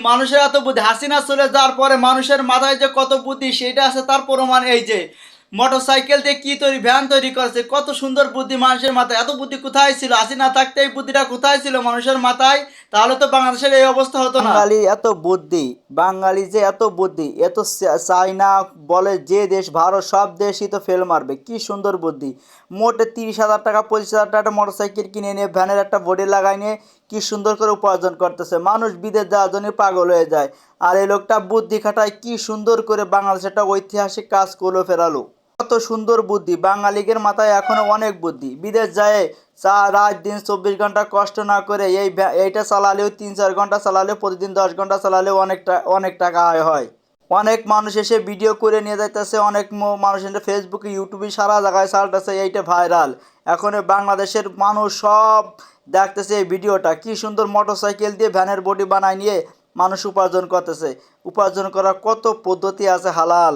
মানুষের এত বুদ্ধি, হাসিনা চলে যাওয়ার পরে মানুষের মাথায় যে কত বুদ্ধি সেটা আছে তার প্রমাণ এই যে মোটরসাইকেল দিয়ে কি তৈরি, ভ্যান তৈরি করেছে, কত সুন্দর বুদ্ধি মানুষের মাথায়। এত বুদ্ধি কোথায় ছিল? হাসিনা থাকতে এই বুদ্ধিটা কোথায় ছিল মানুষের মাথায়? তাহলে তো বাংলাদেশের এই অবস্থা হতো না। বাঙালি এত বুদ্ধি, বাঙালি যে এত বুদ্ধি, এত চাইনা বলে যে দেশ, ভারত, সব দেশই তো ফেল মারবে। কি সুন্দর বুদ্ধি! মোটে 30,000 টাকা 25,000 টাকা একটা মোটরসাইকেল কিনে নিয়ে ভ্যানের একটা বডি লাগাই নিয়ে কি সুন্দর করে উপার্জন করতেছে। মানুষ বিদেশ যাওয়ার জন্য পাগল হয়ে যায়। আর এই লোকটা বুদ্ধি খাটায় কি সুন্দর করে বাংলাদেশ একটা ঐতিহাসিক কাজ করলো ফেরালো। কত সুন্দর বুদ্ধি! বাঙালিদের মাথায় এখনো অনেক বুদ্ধি। বিদেশ যায় রাত দিন 24 ঘন্টা কষ্ট না করে এইটা চালালেও 3-4 ঘন্টা চালালেও প্রতিদিন 10 ঘন্টা চালালেও অনেক টাকা আয় হয়। অনেক মানুষ এসে ভিডিও করে নিয়ে যাইতেছে, অনেক মানুষ এসে ফেসবুকে ইউটিউবে সারা জায়গায় চালতেছে, এইটা ভাইরাল। এখন বাংলাদেশের মানুষ সব দেখতেছে এই ভিডিওটা। কি সুন্দর মোটরসাইকেল দিয়ে ভ্যানের বডি বানায় নিয়ে মানুষ উপার্জন করতেছে। উপার্জন করার কত পদ্ধতি আছে হালাল।